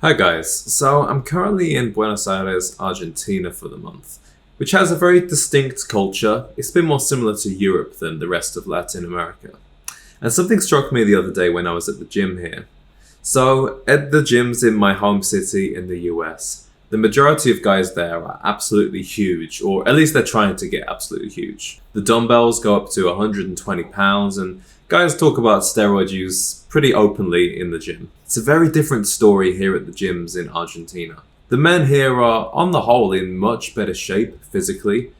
Hi guys, so I'm currently in Buenos Aires, Argentina for the month, which has a very distinct culture. It's been more similar to Europe than the rest of Latin America. And something struck me the other day when I was at the gym here. So, at the gyms in my home city in the US, the majority of guys there are absolutely huge, or at least they're trying to get absolutely huge. The dumbbells go up to 120 pounds, and guys talk about steroid use pretty openly in the gym. It's a very different story here at the gyms in Argentina. The men here are, on the whole, in much better shape physically,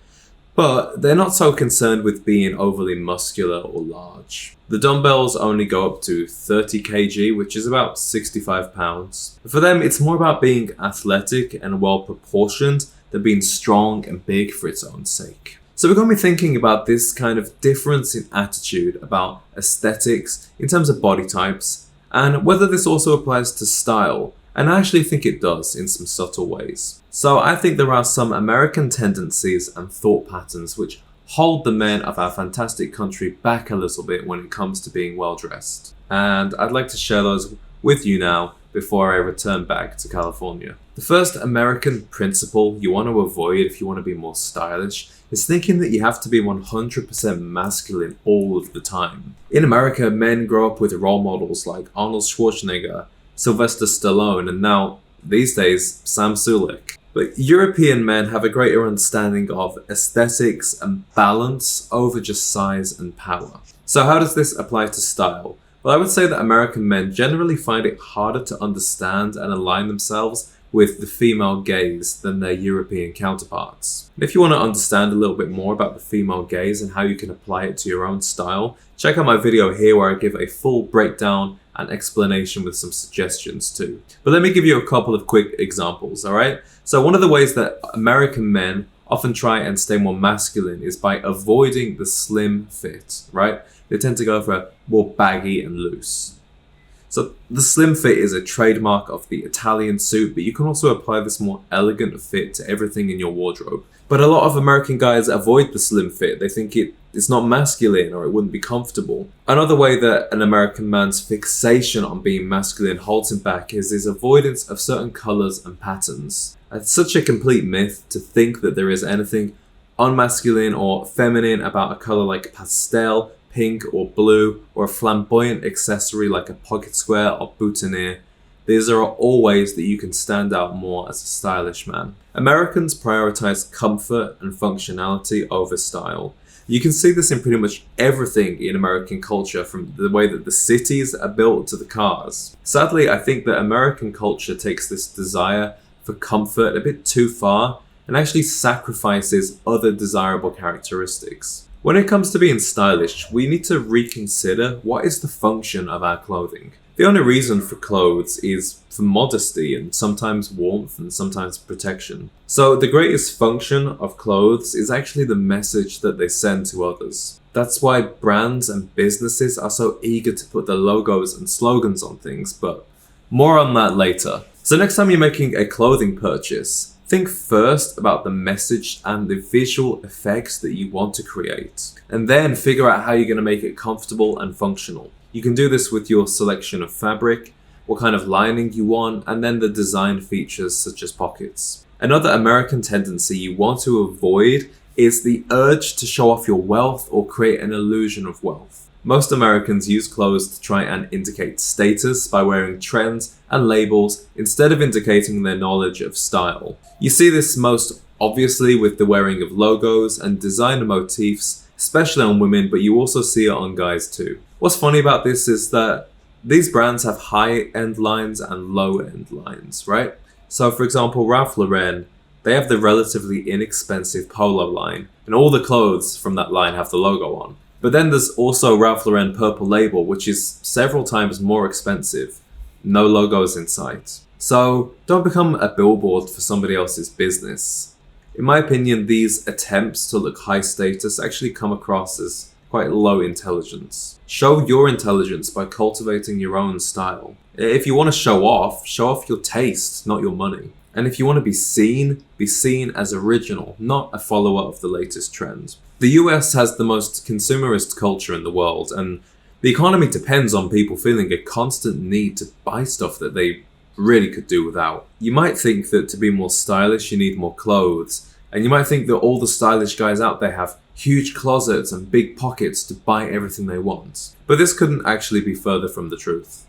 but they're not so concerned with being overly muscular or large. The dumbbells only go up to 30 kg, which is about 65 pounds. For them, it's more about being athletic and well proportioned than being strong and big for its own sake. So it got me thinking about this kind of difference in attitude about aesthetics in terms of body types, and whether this also applies to style, and I actually think it does in some subtle ways. So I think there are some American tendencies and thought patterns which hold the men of our fantastic country back a little bit when it comes to being well dressed. And I'd like to share those with you now before I return back to California. The first American principle you want to avoid if you want to be more stylish is thinking that you have to be 100% masculine all of the time. In America, men grow up with role models like Arnold Schwarzenegger, Sylvester Stallone, and now, these days, Sam Sulek. But European men have a greater understanding of aesthetics and balance over just size and power. So how does this apply to style? Well, I would say that American men generally find it harder to understand and align themselves with the female gaze than their European counterparts. And if you want to understand a little bit more about the female gaze and how you can apply it to your own style, check out my video here where I give a full breakdown and explanation with some suggestions too. But let me give you a couple of quick examples, alright? So one of the ways that American men often try and stay more masculine is by avoiding the slim fit, right? They tend to go for more baggy and loose. So the slim fit is a trademark of the Italian suit, but you can also apply this more elegant fit to everything in your wardrobe. But a lot of American guys avoid the slim fit. They think it's not masculine or it wouldn't be comfortable. Another way that an American man's fixation on being masculine holds him back is his avoidance of certain colors and patterns. It's such a complete myth to think that there is anything unmasculine or feminine about a color like pastel, pink or blue, or a flamboyant accessory like a pocket square or boutonniere. These are all ways that you can stand out more as a stylish man. Americans prioritize comfort and functionality over style. You can see this in pretty much everything in American culture, from the way that the cities are built to the cars. Sadly, I think that American culture takes this desire for comfort a bit too far and actually sacrifices other desirable characteristics. When it comes to being stylish, we need to reconsider what is the function of our clothing. The only reason for clothes is for modesty and sometimes warmth and sometimes protection. So the greatest function of clothes is actually the message that they send to others. That's why brands and businesses are so eager to put their logos and slogans on things, but more on that later. So next time you're making a clothing purchase, think first about the message and the visual effects that you want to create, and then figure out how you're going to make it comfortable and functional. You can do this with your selection of fabric, what kind of lining you want, and then the design features such as pockets. Another American tendency you want to avoid is the urge to show off your wealth or create an illusion of wealth. Most Americans use clothes to try and indicate status by wearing trends and labels instead of indicating their knowledge of style. You see this most obviously with the wearing of logos and designer motifs, especially on women, but you also see it on guys too. What's funny about this is that these brands have high-end lines and low-end lines, right? So for example, Ralph Lauren, they have the relatively inexpensive polo line, and all the clothes from that line have the logo on. But then there's also Ralph Lauren Purple Label, which is several times more expensive. No logos in sight. So don't become a billboard for somebody else's business. In my opinion, these attempts to look high status actually come across as quite low intelligence. Show your intelligence by cultivating your own style. If you want to show off your taste, not your money. And if you want to be seen as original, not a follower of the latest trend. The US has the most consumerist culture in the world, and the economy depends on people feeling a constant need to buy stuff that they really could do without. You might think that to be more stylish, you need more clothes. And you might think that all the stylish guys out there have huge closets and big pockets to buy everything they want. But this couldn't actually be further from the truth.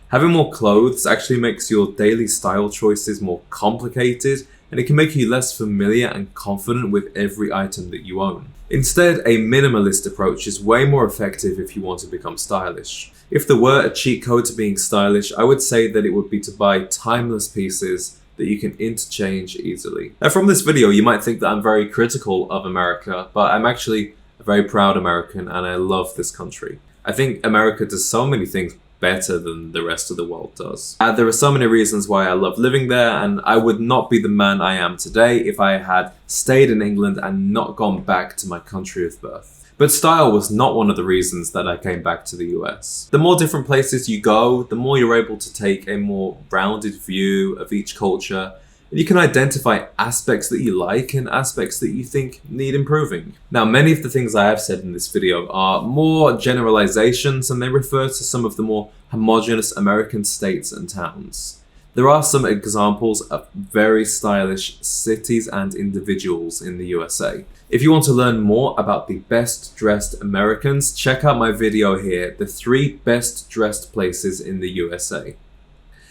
Having more clothes actually makes your daily style choices more complicated, and it can make you less familiar and confident with every item that you own. Instead, a minimalist approach is way more effective if you want to become stylish. If there were a cheat code to being stylish, I would say that it would be to buy timeless pieces that you can interchange easily. Now, from this video, you might think that I'm very critical of America, but I'm actually a very proud American and I love this country. I think America does so many things better than the rest of the world does. There are so many reasons why I love living there, and I would not be the man I am today if I had stayed in England and not gone back to my country of birth. But style was not one of the reasons that I came back to the US. The more different places you go, the more you're able to take a more rounded view of each culture, and you can identify aspects that you like and aspects that you think need improving. Now, many of the things I have said in this video are more generalizations, and they refer to some of the more homogeneous American states and towns. There are some examples of very stylish cities and individuals in the USA. If you want to learn more about the best dressed Americans, check out my video here, the 3 best dressed places in the USA.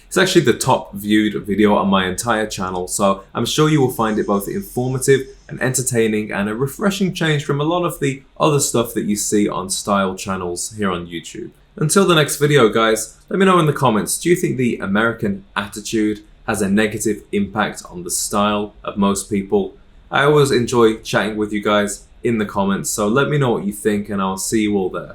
It's actually the top viewed video on my entire channel, so I'm sure you will find it both informative and entertaining and a refreshing change from a lot of the other stuff that you see on style channels here on YouTube. Until the next video, guys, let me know in the comments, do you think the American attitude has a negative impact on the style of most people? I always enjoy chatting with you guys in the comments, so let me know what you think and I'll see you all there.